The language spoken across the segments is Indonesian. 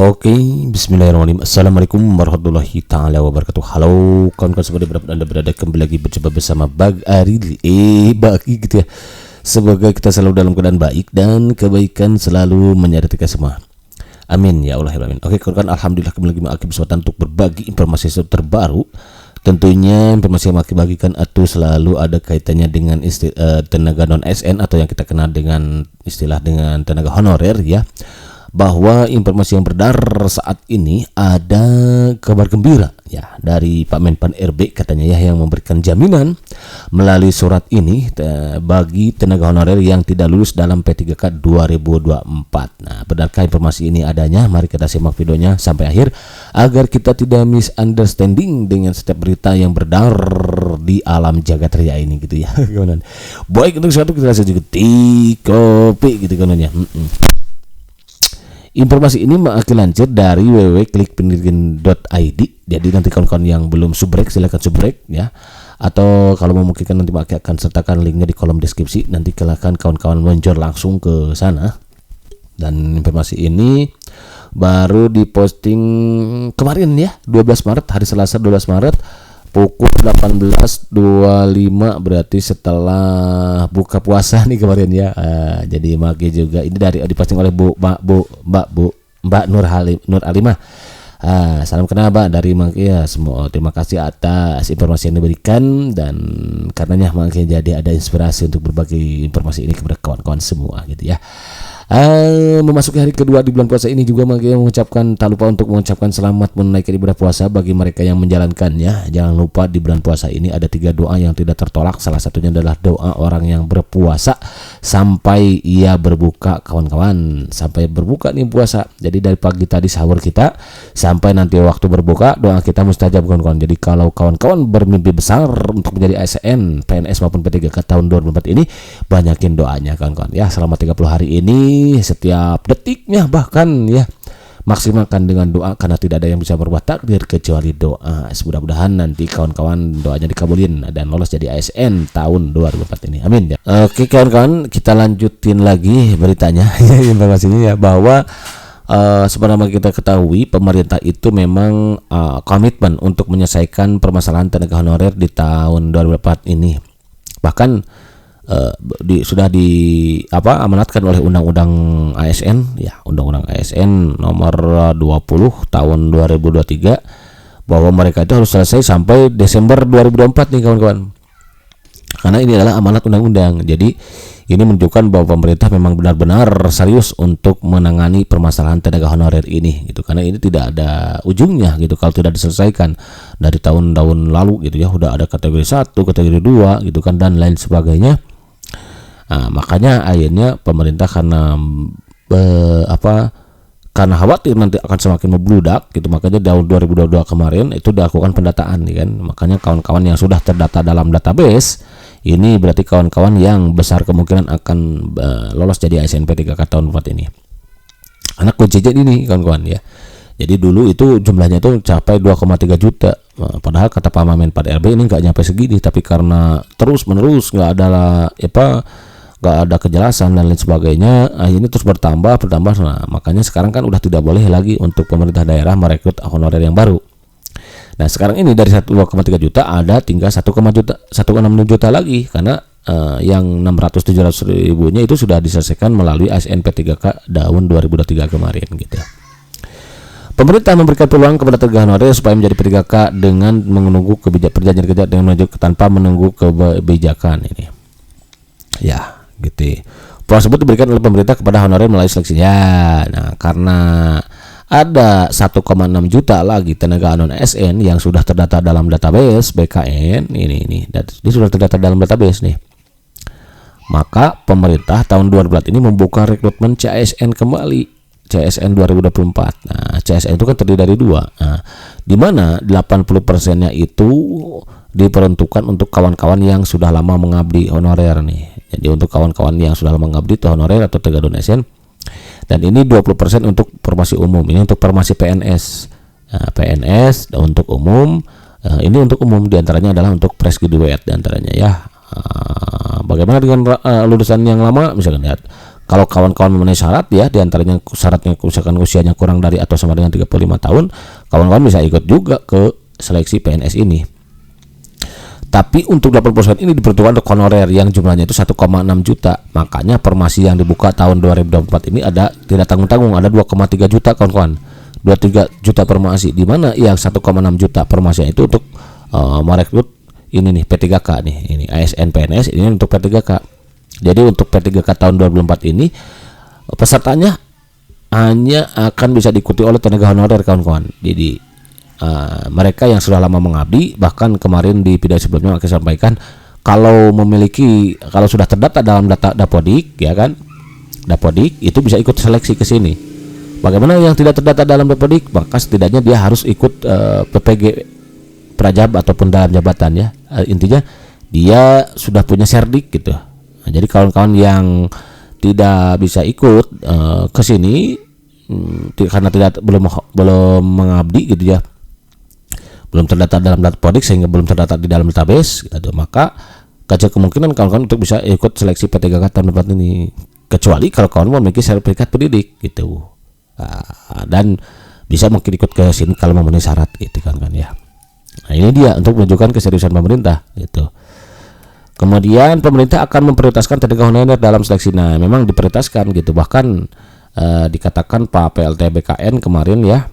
Oke, bismillahirrahmanirrahim. Assalamualaikum warahmatullahi ta'ala wabarakatuh. Halo kawan-kawan semua, dimanapun Anda berada, kembali lagi berjumpa bersama Bag Aril. Bagi gitu ya. Semoga kita selalu dalam keadaan baik dan kebaikan selalu menyertai kita semua. Amin ya Allah ya amin. Oke kawan-kawan, alhamdulillah kembali lagi kesempatan untuk berbagi informasi terbaru. Tentunya informasi yang Maki bagikan itu selalu ada kaitannya dengan tenaga non SN atau yang kita kenal dengan istilah dengan tenaga honorer ya. Bahwa informasi yang beredar saat ini ada kabar gembira ya dari Pak Menpan RB katanya ya, yang memberikan jaminan melalui surat ini bagi tenaga honorer yang tidak lulus dalam P3K 2024. Nah, benarkah informasi ini adanya? Mari kita simak videonya sampai akhir agar kita tidak misunderstanding dengan setiap berita yang beredar di alam jagat raya ini gitu ya. Baik, untuk suatu kita langsung juga di kopi gitu kan ya. Informasi ini akan lansir dari www.klikpendidikan.id. Jadi nanti kawan-kawan yang belum subrek silakan subrek ya. Atau kalau memungkinkan nanti Maki akan sertakan linknya di kolom deskripsi. Nanti silakan kawan-kawan meluncur langsung ke sana. Dan informasi ini baru diposting kemarin ya, 12 Maret, hari Selasa 12 Maret pukul 18.25, berarti setelah buka puasa nih kemarin ya. Jadi Maki juga ini dari diposting oleh Mbak Nur Alimah. Salam kenal Mbak dari Maki ya. Semua terima kasih atas informasi yang diberikan, dan karenanya Maki jadi ada inspirasi untuk berbagi informasi ini kepada kawan-kawan semua gitu ya. Memasuki hari kedua di bulan puasa ini juga Maki mengucapkan, tak lupa untuk mengucapkan selamat menunaikan ibadah puasa bagi mereka yang menjalankannya. Jangan lupa di bulan puasa ini ada 3 doa yang tidak tertolak. Salah satunya adalah doa orang yang berpuasa sampai ia berbuka, kawan-kawan, sampai berbuka nih puasa. Jadi dari pagi tadi sahur kita sampai nanti waktu berbuka, doa kita mustajab kawan-kawan. Jadi kalau kawan-kawan bermimpi besar untuk menjadi ASN, PNS maupun P3K tahun 2024 ini, banyakin doanya kawan-kawan ya. Selama 30 hari ini setiap detiknya bahkan ya maksimalkan dengan doa, karena tidak ada yang bisa berbuat takdir kecuali doa. Mudah-mudahan nanti kawan-kawan doanya dikabulin dan lolos jadi ASN tahun 2024 ini, amin ya. Oke kawan-kawan, kita lanjutin lagi beritanya informasinya ya, bahwa sebenarnya kita ketahui pemerintah itu memang komitmen untuk menyelesaikan permasalahan tenaga honorer di tahun 2024 ini. Bahkan sudah amanatkan oleh Undang-Undang ASN ya, Undang-Undang ASN nomor 20 tahun 2023, bahwa mereka itu harus selesai sampai Desember 2024 nih kawan-kawan. Karena ini adalah amanat undang-undang. Jadi ini menunjukkan bahwa pemerintah memang benar-benar serius untuk menangani permasalahan tenaga honorer ini gitu. Karena ini tidak ada ujungnya gitu kalau tidak diselesaikan. Dari tahun-tahun lalu gitu ya, udah ada kategori 1, kategori 2 gitu kan, dan lain sebagainya. Nah, makanya akhirnya pemerintah karena karena khawatir nanti akan semakin membludak gitu, makanya tahun 2022 kemarin itu dilakukan pendataan nih kan. Makanya kawan-kawan yang sudah terdata dalam database ini berarti kawan-kawan yang besar kemungkinan akan lolos jadi ASN P3K tahun 4 ini. Anak kuncinya ini kawan-kawan ya. Jadi dulu itu jumlahnya itu capai 2,3 juta. Padahal kata Pak Menpan RB ini nggak nyampe segini, tapi karena terus-menerus nggak ada kejelasan dan lain sebagainya, ini terus bertambah. Nah, makanya sekarang kan udah tidak boleh lagi untuk pemerintah daerah merekrut honorer yang baru. Nah, sekarang ini dari 2,3 juta ada tinggal 1,6 juta lagi, karena yang 600-700 ribunya itu sudah diselesaikan melalui ASN P3K tahun 2023 kemarin gitu. Pemerintah memberikan peluang kepada tenaga honorer supaya menjadi P3K dengan menunggu perjanjian kerja dengan tanpa menunggu kebijakan ini. Ya, gitu. Peluang tersebut diberikan oleh pemerintah kepada honorer melalui seleksi. Ya, nah karena ada 1,6 juta lagi tenaga non ASN yang sudah terdata dalam database BKN ini dia sudah terdata dalam database nih. Maka pemerintah tahun 2024 ini membuka rekrutmen CASN kembali. CSN 2024. Nah, CSN itu kan terdiri dari 2. Nah, di mana 80%-nya itu diperuntukkan untuk kawan-kawan yang sudah lama mengabdi honorer nih. Jadi untuk kawan-kawan yang sudah lama mengabdi itu honorer atau tenaga non ASN. Dan ini 20% untuk formasi umum. Ini untuk formasi PNS. Nah, PNS untuk umum. Ini untuk umum, diantaranya adalah untuk fresh graduate diantaranya ya. Bagaimana dengan lulusan yang lama misalkan lihat. Kalau kawan-kawan memenuhi syarat ya, diantaranya syaratnya misalkan usianya kurang dari atau sama dengan 35 tahun, kawan-kawan bisa ikut juga ke seleksi PNS ini. Tapi untuk 80% ini diperuntukkan untuk honorer yang jumlahnya itu 1,6 juta. Makanya formasi yang dibuka tahun 2024 ini ada tidak tanggung-tanggung, ada 2,3 juta kawan-kawan. 23 juta formasi, di mana yang 1,6 juta formasi itu untuk merekrut ini nih P3K nih, ini ASN PNS, ini untuk P3K. Jadi untuk P3K tahun 2024 ini pesertanya hanya akan bisa diikuti oleh tenaga honorer kawan-kawan. Jadi mereka yang sudah lama mengabdi, bahkan kemarin di video sebelumnya saya sampaikan kalau sudah terdata dalam data Dapodik ya kan, Dapodik itu bisa ikut seleksi ke sini. Bagaimana yang tidak terdata dalam Dapodik, maka setidaknya dia harus ikut PPG Prajab ataupun dalam jabatan ya. Intinya dia sudah punya serdik gitu. Nah, jadi kawan-kawan yang tidak bisa ikut ke sini karena belum mengabdi gitu ya, belum terdata dalam Dapodik sehingga belum terdata di dalam database gitu, maka kecil kemungkinan kawan-kawan untuk bisa ikut seleksi P3K tahun depan ini, kecuali kalau kawan memiliki sertifikat pendidik gitu. Dan bisa mungkin ikut ke sini kalau memenuhi syarat gitu kan ya. Nah, ini dia untuk menunjukkan keseriusan pemerintah gitu. Kemudian pemerintah akan memprioritaskan tenaga honorer dalam seleksi. Nah, memang diprioritaskan gitu. Bahkan dikatakan Pak PLT BKN kemarin ya.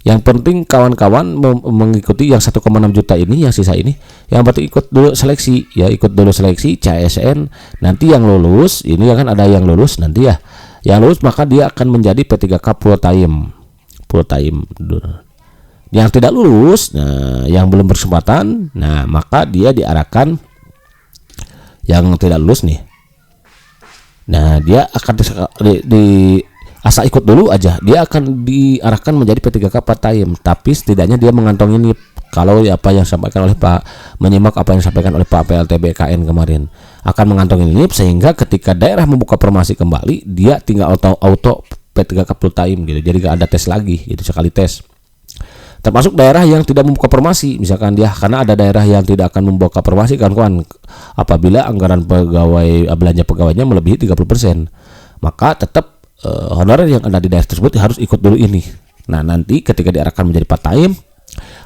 Yang penting kawan-kawan mengikuti yang 1,6 juta ini, yang sisa ini, yang berarti ikut dulu seleksi ya, ikut dulu seleksi CSN. Nanti yang lulus, ini kan ada yang lulus nanti ya. Yang lulus maka dia akan menjadi P3K full time. Yang tidak lulus, nah yang belum berkesempatan, nah maka dia diarahkan yang tidak lulus nih. Nah, dia akan asal ikut dulu aja, dia akan diarahkan menjadi P3K part time, tapi setidaknya dia mengantongi nih kalau apa yang disampaikan oleh menyimak apa yang disampaikan oleh Pak PLT BKN kemarin, akan mengantongi ini sehingga ketika daerah membuka formasi kembali, dia tinggal auto P3K full time gitu. Jadi gak ada tes lagi, itu sekali tes. Termasuk daerah yang tidak membuka formasi, misalkan dia, karena ada daerah yang tidak akan membuka formasi kawan-kawan apabila anggaran belanja pegawainya melebihi 30%, maka tetap honorer yang ada di daerah tersebut harus ikut dulu ini. Nah, nanti ketika diarahkan menjadi part time,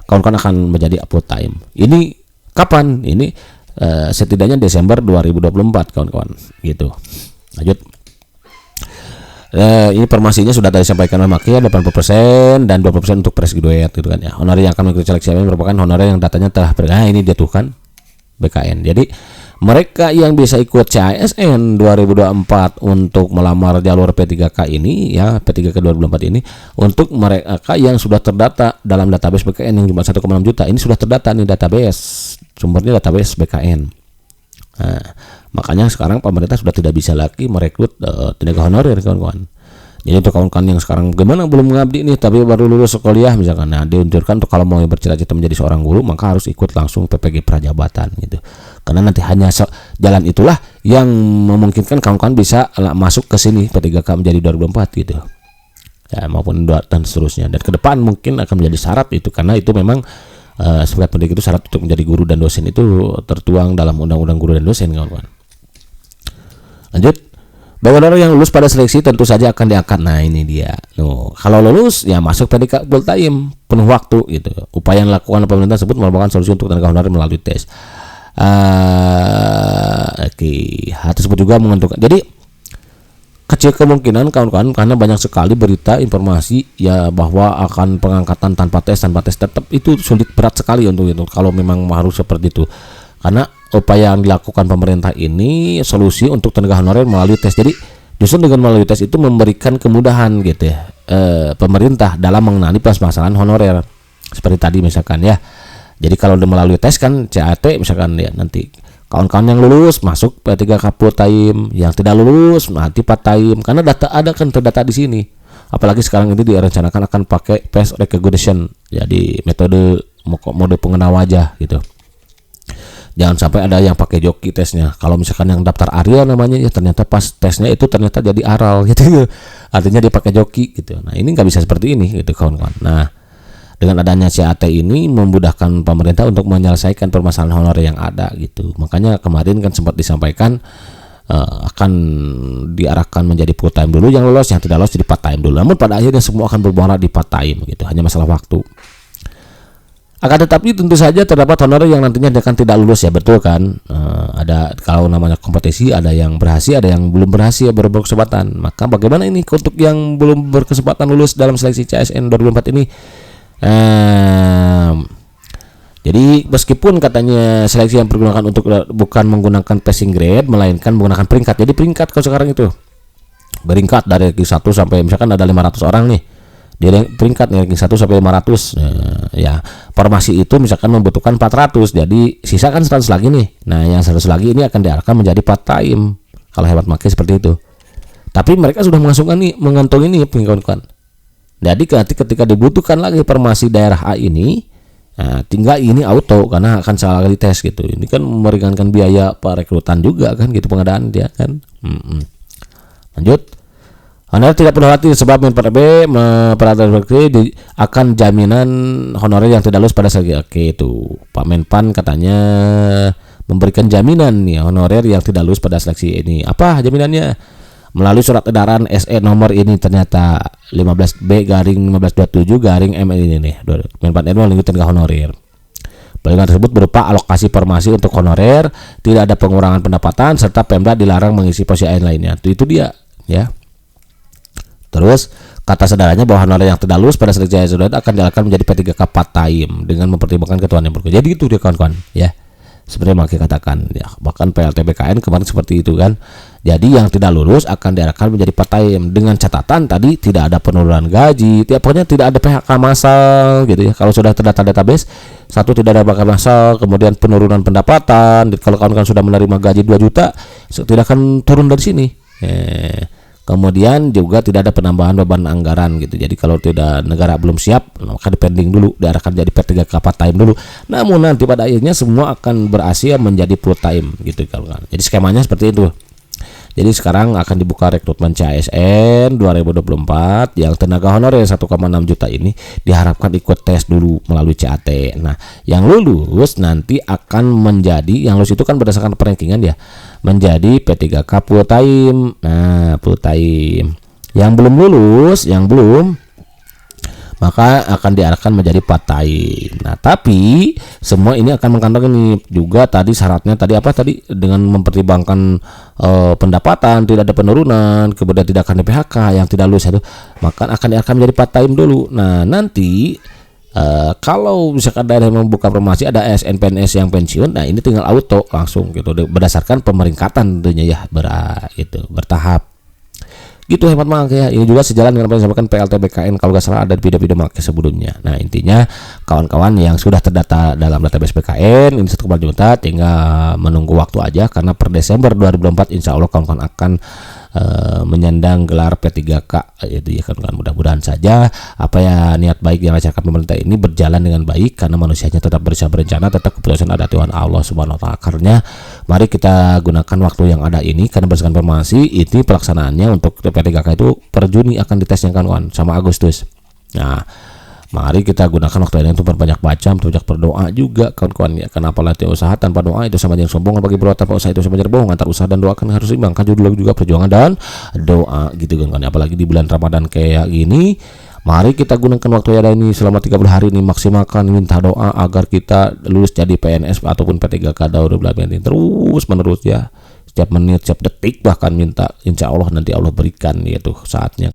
kawan-kawan akan menjadi full time. Ini kapan? Ini setidaknya Desember 2024 kawan-kawan gitu. Lanjut. Ini formasinya sudah tadi disampaikan oleh Maki, 80% dan 20% untuk fresh graduate gitu kan ya. Honorer yang akan mengikuti seleksi ini merupakan honorer yang datanya telah ini dia tuh kan BKN. Jadi mereka yang bisa ikut CASN 2024 untuk melamar jalur P3K ini ya, P3K 2024 ini, untuk mereka yang sudah terdata dalam database BKN yang cuma 1,6 juta, ini sudah terdata nih database, sumbernya database BKN. Nah, makanya sekarang pemerintah sudah tidak bisa lagi merekrut tenaga honorer kawan-kawan. Jadi untuk kawan-kawan yang sekarang gimana belum mengabdi nih tapi baru lulus kuliah misalkan, nah diunjurkan untuk kalau mau bercita-cita menjadi seorang guru maka harus ikut langsung PPG Prajabatan gitu. Karena nanti hanya jalan itulah yang memungkinkan kawan-kawan bisa masuk ke sini P3K menjadi 2024 gitu. Ya, maupun dan seterusnya. Dan ke depan mungkin akan menjadi syarat itu, karena itu memang sertifikat pendidik itu syarat untuk menjadi guru dan dosen itu tertuang dalam undang-undang guru dan dosen kawan-kawan. Lanjut, bagi honorer yang lulus pada seleksi tentu saja akan diangkat. Nah ini dia. Kalau lulus ya masuk P3K full time penuh waktu gitu. Upaya yang dilakukan pemerintah tersebut merupakan solusi untuk tenaga honorer melalui tes. Hal tersebut juga menentukan. Jadi kecil kemungkinan kawan-kawan, karena banyak sekali berita informasi ya bahwa akan pengangkatan tanpa tes tetap itu sulit, berat sekali untuk itu kalau memang harus seperti itu. Karena upaya yang dilakukan pemerintah ini solusi untuk tenaga honorer melalui tes. Jadi justru dengan melalui tes itu memberikan kemudahan gitu ya, pemerintah dalam mengenali permasalahan honorer seperti tadi misalkan ya. Jadi kalau melalui tes kan CAT misalkan ya, nanti kawan-kawan yang lulus masuk P3K full time, yang tidak lulus nanti part time, karena data ada kan terdata di sini. Apalagi sekarang ini direncanakan akan pakai face recognition, jadi mode pengenal wajah gitu. Jangan sampai ada yang pakai joki tesnya. Kalau misalkan yang daftar Arya namanya ya, ternyata pas tesnya itu ternyata jadi aral gitu. Artinya dia pakai joki gitu. Nah, ini nggak bisa seperti ini gitu kawan-kawan. Nah, dengan adanya CAT ini memudahkan pemerintah untuk menyelesaikan permasalahan honorer yang ada gitu. Makanya kemarin kan sempat disampaikan akan diarahkan menjadi full time dulu, yang lolos, yang tidak lolos jadi part time dulu. Namun pada akhirnya semua akan bermuara di part time gitu, hanya masalah waktu. Akan tetapi tentu saja terdapat honorer yang nantinya akan tidak lulus ya, betul kan? Ada kalau namanya kompetisi, ada yang berhasil, ada yang belum berhasil, baru berkesempatan. Maka bagaimana ini untuk yang belum berkesempatan lulus dalam seleksi CSN 2004 ini? Jadi meskipun katanya seleksi yang digunakan untuk bukan menggunakan passing grade, melainkan menggunakan peringkat. Jadi peringkat kalau sekarang itu peringkat dari ranking 1 sampai misalkan ada 500 orang nih. Di peringkat ranking 1 sampai 500. Ya, formasi itu misalkan membutuhkan 400. Jadi sisa kan 100 lagi nih. Nah, yang 100 lagi ini akan diarahkan menjadi part time. Kalau hemat make seperti itu. Tapi mereka sudah mengantongi ini kawan-kawan. Jadi ketika dibutuhkan lagi formasi daerah A ini, nah, tinggal ini auto karena akan salah kali tes gitu. Ini kan meringankan biaya perekrutan juga kan gitu, pengadaan dia kan. Lanjut. Anda tidak perlu khawatir sebab Menpan RB peraturan akan jaminan honorer yang tidak lulus pada seleksi. Oke, itu Pak Menpan katanya memberikan jaminan nih honorer yang tidak lulus pada seleksi ini. Apa jaminannya? Melalui surat edaran SE nomor ini ternyata 15B/1527/M ini nih. Menpan RB melanjutkan ke honorer. Pelayanan tersebut berupa alokasi formasi untuk honorer, tidak ada pengurangan pendapatan, serta Pemda dilarang mengisi posisi lainnya. Itu dia ya. Terus kata saudaranya bahwa honorer yang tidak lulus pada seleksi CSN akan dialihkan menjadi P3K part time dengan mempertimbangkan ketentuan yang berikut. Jadi itu dia kawan-kawan ya. Sebenarnya Maki katakan ya, bahkan PLT BKN kemarin seperti itu kan. Jadi yang tidak lulus akan diarahkan menjadi part time dengan catatan tadi tidak ada penurunan gaji, pokoknya tidak ada PHK massal gitu ya. Kalau sudah terdata database, satu tidak ada PHK massal, kemudian penurunan pendapatan. Kalau kawan-kawan sudah menerima gaji 2 juta, tidak akan turun dari sini. Kemudian juga tidak ada penambahan beban anggaran gitu. Jadi kalau tidak negara belum siap, maka dipending dulu, diarahkan jadi P3K part time dulu. Namun nanti pada akhirnya semua akan berhasil menjadi full time gitu kan. Jadi skemanya seperti itu. Jadi sekarang akan dibuka rekrutmen CSN 2024 yang tenaga honorer 1,6 juta ini diharapkan ikut tes dulu melalui CAT. Nah, yang lulus nanti akan menjadi, yang lulus itu kan berdasarkan perankingan ya, menjadi P3K full time. Nah, full time. Yang belum lulus, maka akan diarahkan menjadi part time. Nah, tapi semua ini akan mengantongi juga tadi syaratnya tadi apa tadi, dengan mempertimbangkan pendapatan, tidak ada penurunan, kemudian tidak akan di PHK, yang tidak lulus itu maka akan diarahkan menjadi part time dulu. Nah, nanti kalau misalkan daerah yang membuka formasi ada ASN PNS yang pensiun, nah ini tinggal auto langsung gitu berdasarkan pemeringkatan tentunya ya, bertahap. Gitu hemat Mak ya. Ini juga sejalan dengan apa yang disampaikan PLT BKN kalau nggak salah ada di video-video Mak sebelumnya. Nah, intinya kawan-kawan yang sudah terdata dalam database BKN ini 1,2 juta tinggal menunggu waktu aja, karena per Desember 2024 insya Allah kawan-kawan akan menyandang gelar P3K itu ya kan. Mudah-mudahan saja apa ya niat baik yang dilaksanakan pemerintah ini berjalan dengan baik, karena manusianya tetap bisa berencana, tetap keputusan ada Tuhan Allah Subhanahu wa taala. Karena mari kita gunakan waktu yang ada ini, karena berdasarkan informasi ini pelaksanaannya untuk P3K itu per Juni akan ditesnya kan sama Agustus. Nah, mari kita gunakan waktu ini untuk berbanyak baca, banyak berdoa juga kawan-kawan ya. Kenapa latihan usaha tanpa doa itu sama dengan sombong, bagi berdoa tanpa usaha itu sama dengan bohong. Antara usaha dan doa kan harus seimbang. Kan juga perjuangan dan doa gitu kan. Apalagi di bulan Ramadan kayak gini, mari kita gunakan waktu yang ada ini selama 30 hari ini, maksimalkan, minta doa agar kita lulus jadi PNS ataupun P3K terus menerus ya. Setiap menit, setiap detik bahkan minta, insya Allah nanti Allah berikan yaitu saatnya.